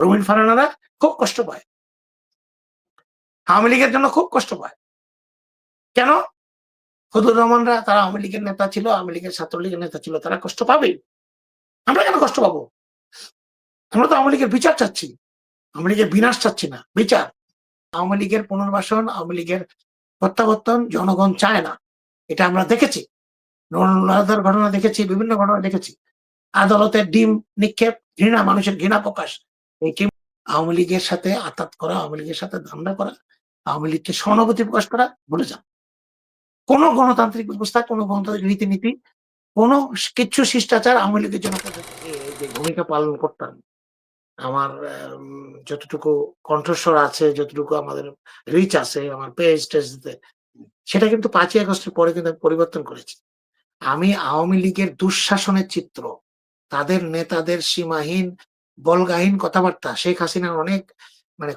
রুমিন ফারহানারা খুব কষ্ট পায়। আওয়ামী লীগের জন্য খুব কষ্ট পায়। কেন? ফজলুর রহমানরা তারা আওয়ামী লীগের নেতা ছিল, আওয়ামী লীগের ছাত্রলীগের নেতা ছিল। তারা কষ্ট পাবেই। আমরা কেন কষ্ট পাবো? আমরা তো আওয়ামী লীগের বিচার চাচ্ছি। আওয়ামী লীগের বিনাশ চাচ্ছি না, বিচার। আওয়ামী লীগের পুনর্বাসন, আওয়ামী লীগের প্রত্যাবর্তন জনগণ চায় না। এটা আমরা দেখেছি। নুরুল ঘটনা দেখেছি, বিভিন্ন ঘটনা দেখেছি। আদালতের ডিম নিক্ষেপ, ঘৃণা, মানুষের ঘৃণা প্রকাশ। এই কি আওয়ামী লীগের সাথে আতাত করা, আওয়ামী লীগের সাথে ধান্দা করা, আওয়ামী লীগকে সহানুভূতি প্রকাশ করা ভুলে যান। কোন গণতান্ত্রিক ব্যবস্থা, কোন গণতান্ত্রিক রীতিনীতি, কোন কিচ্ছু শিষ্টাচার আওয়ামী লীগের জন্য যে ভূমিকা পালন করতাম। আমার যতটুকু কণ্ঠস্বর আছে, যতটুকু আমাদের রিচ আছে, আমার পেজ-টেজতে, সেটা কিন্তু ৫ই আগস্টের পরে কিন্তু আমি পরিবর্তন করেছি। আমি আওয়ামী লীগের দুঃশাসনের চিত্র, তাদের নেতাদের সীমাহীন বল্গাহীন কথাবার্তা, শেখ হাসিনার অনেক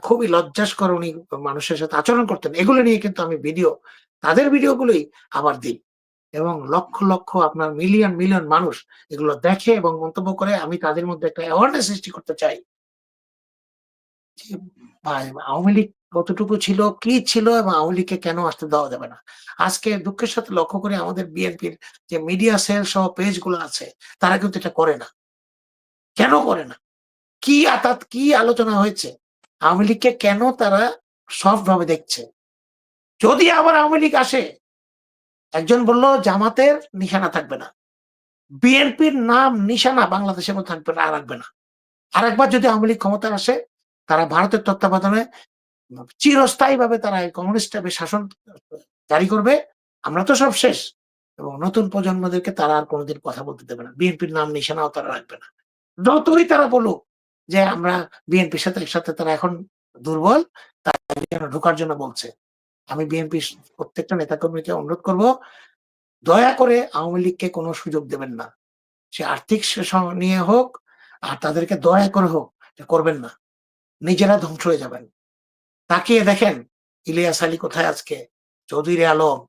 খুবই লজ্জাস্কর উনি মানুষের সাথে আচরণ করতেন। এগুলো নিয়ে কিন্তু আমি তাদের ভিডিওগুলোই আবার দিই। এবং লক্ষ, লক্ষ আপনার মিলিয়ন, মিলিয়ন মানুষ এগুলো দেখে এবং মন্তব্য করে। আমি তাদের মধ্যে একটা অ্যাওয়ারনেস সৃষ্টি করতে চাই। যে ভাই আওয়ামী লীগ কতটুকু ছিল, কি ছিল এবং আওয়ামী লীগকে কেন আসতে দেওয়া যাবে না। আজকে দুঃখের সাথে লক্ষ্য করি আমাদের বিএনপির যে মিডিয়া সেল সহ পেজ গুলো আছে, তারা কিন্তু এটা করে না। কেন করে না? কি কি আলোচনা হয়েছে? আওয়ামী লীগকে কেন তারা সফট ভাবে দেখছে? যদি আবার আওয়ামী লীগ আসে, একজন বলল জামাতের নিশানা থাকবে না। বিএনপির নাম নিশানা বাংলাদেশের মধ্যে থাকবে না, রাখবে না। আরেকবার যদি আওয়ামী লীগ ক্ষমতায় আসে, তারা ভারতের তত্ত্বাবধানে চিরস্থায়ীভাবে তারা এই কমিউনিস্ট টাইপের শাসন জারি করবে। আমরা তো সব শেষ। এবং নতুন প্রজন্মদেরকে তারা আর কোনদিন কথা বলতে দেবে না। বিএনপির নাম নিশানাও তারা রাখবে না। যতই তারা বলুক যে আমরা বিএনপির সাথে একসাথে, তারা এখন দুর্বল, তারা যেন ঢোকার জন্য বলছে। আমি বিএনপির প্রত্যেকটা নেতাকর্মীকে অনুরোধ করব, দয়া করে আওয়ামী লীগকে কোন সুযোগ দেবেন না। সে আর্থিক নিয়ে হোক, আর তাদেরকে দয়া করে হোক, করবেন না। নিজেরা ধ্বংস হয়ে যাবেন। তাকিয়ে দেখেন ইলিয়াস আলী কোথায় আজকে, চৌধুরী আলম,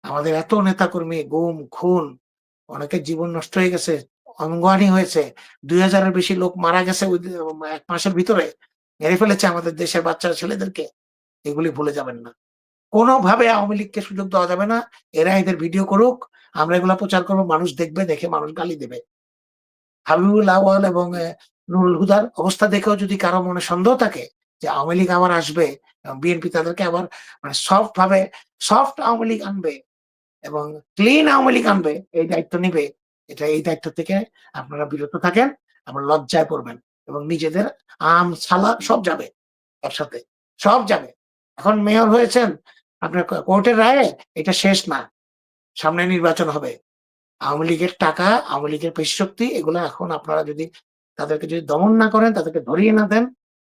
আমাদের এত নেতাকর্মী গুম, খুন, অনেকের জীবন নষ্ট হয়ে গেছে, অঙ্গহানি হয়েছে, ২,০০০ এর বেশি লোক মারা গেছে ১ মাসের ভিতরে, মেরে ফেলেছে আমাদের দেশের বাচ্চা ছেলেদেরকে। এগুলি ভুলে যাবেন না। কোনোভাবে আওয়ামী লীগকে সুযোগ দেওয়া যাবে না। এরা এদের ভিডিও করুক, আমরা এগুলা প্রচার করব, মানুষ দেখবে, দেখে মানুষ গালি দেবে। হাবিবুল আউয়াল এবং নুরুল হুদার অবস্থা দেখেও যদি কারো মনে সন্দেহ থাকে যে আওয়ামী লীগ আবার আসবে, বিএনপি তাদেরকে আবার সফট ভাবে সফট আওয়ামী লীগ আনবে এবং ক্লিন আওয়ামী লীগ আনবে, এই দায়িত্ব নিবে। এই দায়িত্ব থেকে আপনারা বিরত থাকেন। আপনারা লজ্জায় পড়বেন এবং নিজেদের ছালা সব যাবে একসাথে। সব যাবে। এখন মেয়র হয়েছেন, আপনার কোর্টের রায়ে এটা শেষ না। সামনে নির্বাচন হবে। আওয়ামী লীগের টাকা, আওয়ামী লীগের পেশিশক্তি, এগুলো এখন আপনারা যদি তাদেরকে দমন না করেন, তাদেরকে ধরিয়ে না দেন,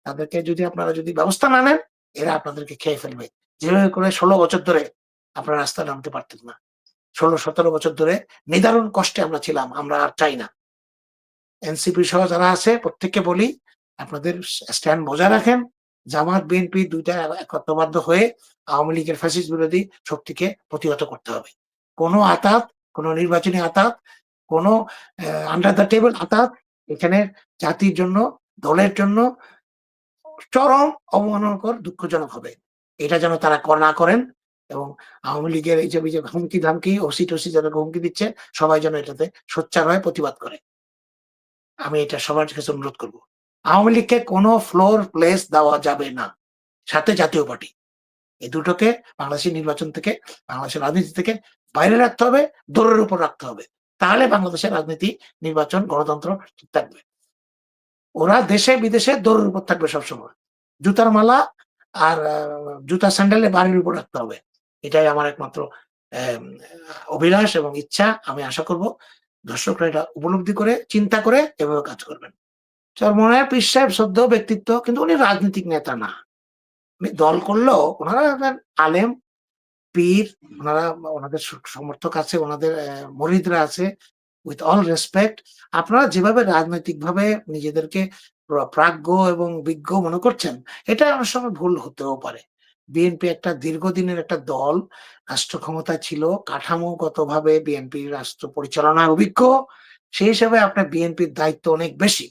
তাদেরকে আপনারা ব্যবস্থা না নেন, এরা আপনাদেরকে খেয়ে ফেলবে। যেভাবে করে ১৬ বছর ধরে আপনারা রাস্তায় নামতে পারতেন না। ১৬-১৭ বছর ধরে নিদারুণ কষ্টে আমরা ছিলাম। আমরা আর চাই না। এনসিপি সহ যারা আছে প্রত্যেককে বলি, আপনাদের স্ট্যান্ড বজায় রাখেন। জামাত, বিএনপি ২ টা একত্রবদ্ধ হয়ে আওয়ামী লীগের ফ্যাসিস্ট বিরোধী শক্তিকে প্রতিহত করতে হবে। কোন আঁতাত, কোন নির্বাচনী আঁতাত, কোন আন্ডার দ্য টেবল আঁতাত এখানে জাতির জন্য, দলের জন্য চরম অবমাননাকর, দুঃখজনক হবে। এটা যেন তারা না করেন এবং আওয়ামী লীগের এই যে হুমকি-ধামকি, ওসি-টসি যাদেরকে হুমকি দিচ্ছে, সবাই যেন এটাতে সোচ্চার হয়ে প্রতিবাদ করে। আমি এটা সবার কাছে অনুরোধ করব। আওয়ামী লীগকে কোন ফ্লোর প্লেস দেওয়া যাবে না। সাথে জাতীয় পার্টি। এই দুটোকে বাংলাদেশের নির্বাচন থেকে, বাংলাদেশের রাজনীতি থেকে বাইরে রাখতে হবে, দৌড়ের উপর রাখতে হবে। তাহলে বাংলাদেশের রাজনীতি, নির্বাচন, গণতন্ত্র ঠিক থাকবে। ওরা দেশে বিদেশে দৌড়ের উপর থাকবে সবসময়। জুতার মালা আর জুতা স্যান্ডেলে বাড়ির উপর রাখতে হবে। এটাই আমার একমাত্র অভিলাষ এবং ইচ্ছা। আমি আশা করব দর্শকরা এটা উপলব্ধি করে, চিন্তা করে এভাবে কাজ করবেন। চরমোনাই পীর সাহেব শ্রদ্ধেয় ব্যক্তিত্ব, কিন্তু উনি রাজনৈতিক নেতা না। উনি দল করলেও উনারা আলেম, পীর, ওনাদের সমর্থক আছে, ওনাদের মুরিদরা আছে। উইথ অল রেসপেক্ট, আপনারা যেভাবে রাজনৈতিকভাবে নিজেদেরকে প্রাজ্ঞ এবং বিজ্ঞ মনে করছেন, এটা অনেক সময় ভুল হতেও পারে। বিএনপি একটা দীর্ঘদিনের একটা দল, রাষ্ট্র ক্ষমতায় ছিল, কাঠামোগতভাবে বিএনপি রাষ্ট্র পরিচালনায় অভিজ্ঞ। সেই হিসেবে আপনার বিএনপির দায়িত্ব অনেক বেশি।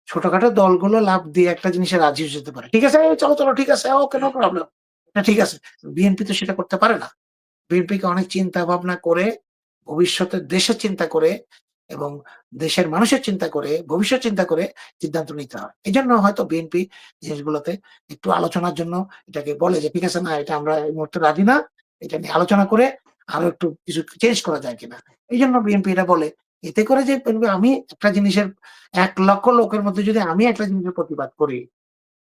ছোটখাটো দলগুলো লাফ দিয়ে একটা জিনিসে রাজি হয়ে যেতে পারে। ঠিক আছে, চলো, চলো, ঠিক আছে, ওকে, নো প্রবলেম। এটা ঠিক আছে। বিএনপি তো সেটা করতে পারে না। বিএনপিকে অনেক চিন্তা ভাবনা করে, ভবিষ্যতের দেশের চিন্তা করে এবং দেশের মানুষের চিন্তা করে, ভবিষ্যৎ চিন্তা করে সিদ্ধান্ত নিতে হয়। এজন্য হয়তো বিএনপি জিনিসগুলোতে একটু আলোচনার জন্য এটাকে বলে যে, "ঠিক আছে, না, এটা আমরা এই মুহূর্তে রাজি না। এটা নিয়ে আলোচনা করে আরো একটু কিছু চেঞ্জ করা যায় কিনা?" এইজন্য বিএনপি এটা বলে। এতে করে যে আমি একটা জিনিসের ১,০০,০০০ লোকের মধ্যে যদি আমি একটা জিনিসের প্রতিবাদ করি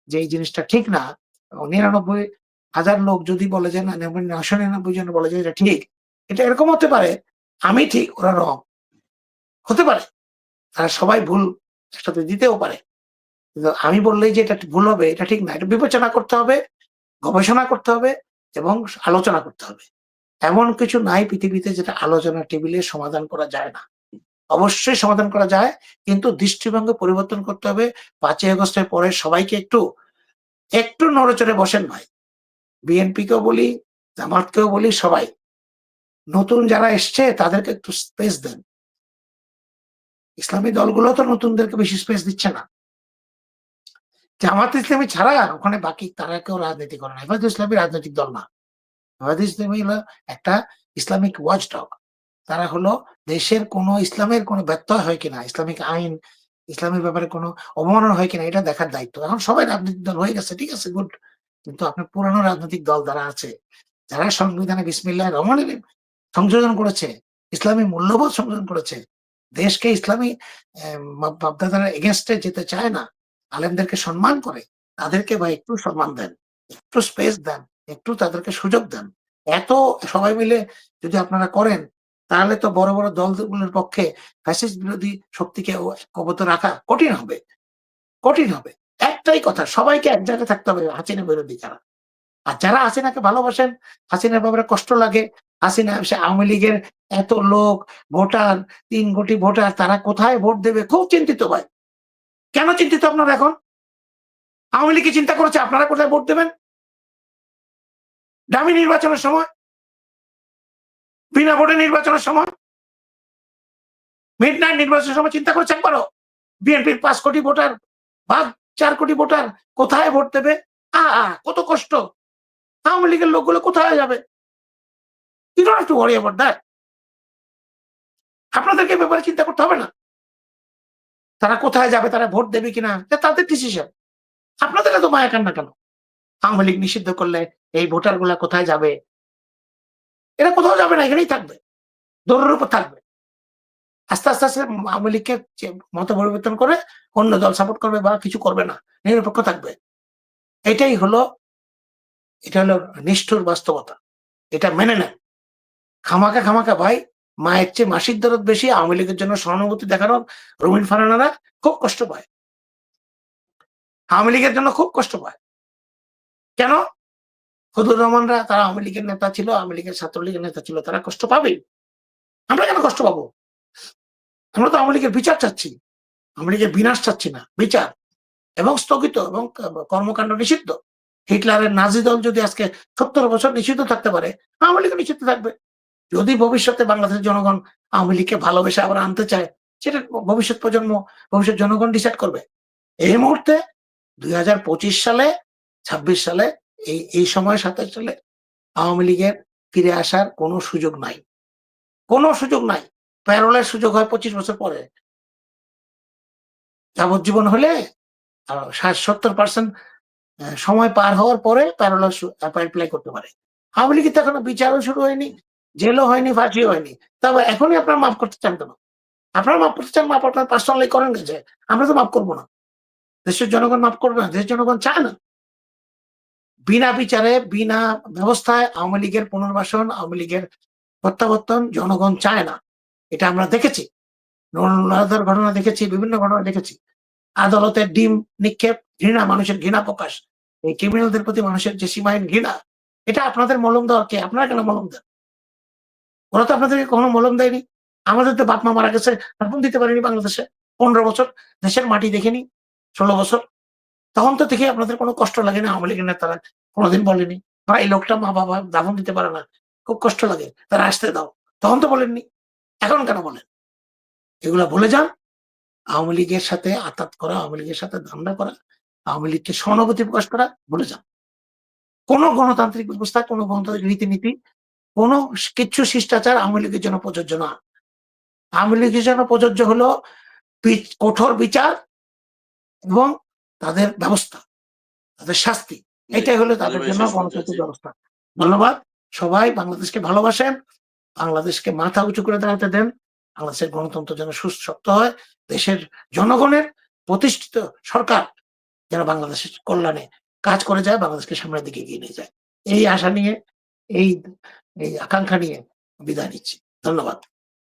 যে এই জিনিসটা ঠিক না, ৯৯,০০০ লোক যদি বলে যে না, ৯৯৯ জন বলে যে এটা ঠিক। এটা এরকম হতে পারে, আমি ঠিক, ওরা রং। হতে পারে। তারা সবাই ভুল একসাথে দিতেও পারে। কিন্তু আমি বললেই যে এটা ভুল হবে, এটা ঠিক না। এটা বিবেচনা করতে হবে, গবেষণা করতে হবে এবং আলোচনা করতে হবে। এমন কিছু নাই পৃথিবীতে যেটা আলোচনার টেবিলে সমাধান করা যায় না। অবশ্যই সমাধান করা যায়, কিন্তু দৃষ্টিভঙ্গি পরিবর্তন করতে হবে। ৫ই আগস্টের পরে সবাইকে একটু নড়েচড়ে বসেন ভাই। বিএনপিকেও বলি, জামাতকেও বলি, সবাই। নতুন যারা এসছে তাদেরকে একটু স্পেস দেন। ইসলামী দলগুলো তো নতুনদেরকে বেশি স্পেস দিচ্ছে না। জামাত ইসলামী ছাড়া ওখানে বাকি তারা কেউ রাজনীতি করে না। হেফাজত ইসলামী রাজনৈতিক দল না। হেফাজত ইসলামী হলো একটা ইসলামিক ওয়াচডগ। তারা হলো দেশের ইসলামের কোনো ব্যত্যয় হয় কিনা, ইসলামিক আইন, ইসলামের ব্যাপারে কোনো অবমাননা হয় কিনা এটা দেখার দায়িত্ব। এখন সবাই রাজনৈতিক দল হয়ে গেছে, ঠিক আছে, গুড। কিন্তু আপনার পুরানো রাজনৈতিক দল যারা আছে, যারা সংবিধানে বিসমিল্লাহির রহমানির রহিম সংশোধন করেছে, ইসলামী মূল্যবোধ সংশোধন করেছে, দেশকে ইসলামী ভাবধারার এগেইনস্ট এ যেতে চায় না, আলেমদেরকে সম্মান করে, তাদেরকে ভাই একটু সম্মান দেন, একটু স্পেস দেন, একটু তাদেরকে সুযোগ দেন। এত সবাই মিলে যদি আপনারা করেন, তাহলে তো বড়, বড় দলগুলোর পক্ষে ফ্যাসিস্ট বিরোধী শক্তিকে ঐক্যবদ্ধ রাখা কঠিন হবে, কঠিন হবে। একটাই কথা, সবাইকে এক জায়গায় থাকতে হবে হাসিনা বিরোধী যারা। আর যারা হাসিনাকে ভালোবাসেন, হাসিনার ব্যাপারে কষ্ট লাগে, হাসিনা সে আওয়ামী লীগের এত লোক, ভোটার, ৩ কোটি ভোটার, তারা কোথায় ভোট দেবে খুব চিন্তিত ভাই। কেন চিন্তিত আপনারা এখন? আওয়ামী লীগ কি চিন্তা করেছে আপনারা কোথায় ভোট দেবেন? ডামি নির্বাচনের সময়, বিনা ভোটে নির্বাচনের সময়, মিডনাইট নির্বাচনের সময় চিন্তা করেছে একবারও? বিএনপির ৫ কোটি ভোটার বা ৪ কোটি ভোটার কোথায় ভোট দেবে? কত কষ্ট! আওয়ামী লীগের লোকগুলো কোথায় যাবে? You don't have to worry about that. আপনাদেরকে এ ব্যাপারে চিন্তা করতে হবে না। তারা কোথায় যাবে, তারা ভোট দেবে কিনা, এটা তাদের ডিসিশন। আপনাদের এত মায়া কান্না কেন? আওয়ামী লীগ নিষিদ্ধ করলে এই ভোটার গুলা কোথায় যাবে? এরা কোথাও যাবে না, এখানেই থাকবে। দৌড়ের উপর থাকবে। আস্তে আস্তে আওয়ামী লীগকে মত পরিবর্তন করে অন্য দল সাপোর্ট করবে বা কিছু করবে না। নিরপেক্ষ থাকবে। এটাই হলো এটা হলো নিষ্ঠুর বাস্তবতা। এটা মেনে নেন। খামাকা ভাই, মায়ের চেয়ে মাসির দরদ বেশি। আওয়ামী লীগের জন্য সহানুভূতি দেখানোর রুমিন ফারহানারা খুব কষ্ট পায়। আওয়ামী লীগের জন্য খুব কষ্ট পায়। কেন? ফজলুর রহমানরা তারা আওয়ামী লীগের নেতা ছিল, আওয়ামী লীগের ছাত্রলীগের নেতা ছিল। তারা কষ্ট পাবেই। আমরা কেন কষ্ট পাবো? আমরা তো আওয়ামী লীগের বিচার চাচ্ছি। আওয়ামী লীগের বিনাশ চাচ্ছি না, বিচার এবং স্থগিত এবং কর্মকাণ্ড নিষিদ্ধ। হিটলারের নাজি দল যদি আজকে ৭০ বছর নিষিদ্ধ থাকতে পারে, আওয়ামী লীগও নিষিদ্ধ থাকবে। যদি ভবিষ্যতে বাংলাদেশের জনগণ আওয়ামী লীগকে ভালোবেসে আবার আনতে চায়, সেটা ভবিষ্যৎ প্রজন্ম, ভবিষ্যৎ জনগণ ডিসাইড করবে। এই মুহূর্তে ২০২৫ সালে, ২৬ সালে, এই সময় ২৭ সালে আওয়ামী লীগের ফিরে আসার কোনো সুযোগ নাই। কোনো সুযোগ নাই। প্যারোলের সুযোগ হয় ২৫ বছর পরে। যাবজ্জীবন হলে ৬০-৭০% সময় পার হওয়ার পরে প্যারোল এপ্লাই করতে পারে। আওয়ামী লীগের তো এখনো বিচারও শুরু হয়নি, জেলও হয়নি, ফাঁসিও হয়নি। তবে এখনই আপনারা মাফ করতে চান কেন? আপনারা মাফ করতে চান, মাফ আপনার পার্সোনালি করেন যে, আমরা তো মাফ করব না। দেশের জনগণ মাফ করবে না। দেশের জনগণ চায় না। বিনা বিচারে, বিনা ব্যবস্থায় আওয়ামী লীগের পুনর্বাসন, আওয়ামী লীগের প্রত্যাবর্তন জনগণ চায় না। এটা আমরা দেখেছি। নরনারায়ণের ঘটনা দেখেছি, বিভিন্ন ঘটনা দেখেছি। আদালতের ডিম নিক্ষেপ, ঘৃণা, মানুষের ঘৃণা প্রকাশ। এই ক্রিমিনালদের প্রতি মানুষের যে সীমাহীন ঘৃণা, এটা আপনাদের মলম দেওয়ার কে? আপনারা কেন মলম দেন? ওরা তো আপনাদেরকে কখনো মলম দেয়নি। আমাদের তো বাপ-মা মারা গেছে, দাফন দিতে পারেনি বাংলাদেশে। ১৫ বছর দেশের মাটি দেখেনি, ১৬ বছর। তখন তো দেখি আপনাদের কোনো কষ্ট লাগেনি। আওয়ামী লীগের নেতারা কোনদিন বলেনি, এই লোকটা মা-বাবা দাফন দিতে পারে না। খুব কষ্ট লাগে। তারা আসতে দাও। তখন তো বলেননি। এখন কেন বলেন? এগুলা ভুলে যান। আওয়ামী লীগের সাথে আতাত করা, আওয়ামী লীগের সাথে ধান্দা করা, আওয়ামী লীগকে সহানুভূতি প্রকাশ করা ভুলে যান। কোন গণতান্ত্রিক ব্যবস্থা, কোন গণতান্ত্রিক রীতিনীতি, কোন কিচ্ছু শিষ্টাচার আওয়ামী লীগের জন্য প্রযোজ্য না। আওয়ামী লীগের জন্য প্রযোজ্য হলো কঠোর বিচার এবং তাদের ব্যবস্থা, তাদের শাস্তি। এটাই হলো তাদের জন্য গণতান্ত্রিক ব্যবস্থা। ধন্যবাদ। সবাই বাংলাদেশকে ভালোবাসেন, বাংলাদেশকে মাথা উঁচু করে দাঁড়াতে দেন। বাংলাদেশের গণতন্ত্র যেন সুশক্ত হয়, দেশের জনগণের প্রতিষ্ঠিত সরকার যেন বাংলাদেশের কল্যাণে কাজ করে যায়, বাংলাদেশকে সামনের দিকে এগিয়ে নিয়ে যায়। এই আশা নিয়ে, এই আকাঙ্ক্ষা নিয়ে বিদায় নিচ্ছি। ধন্যবাদ।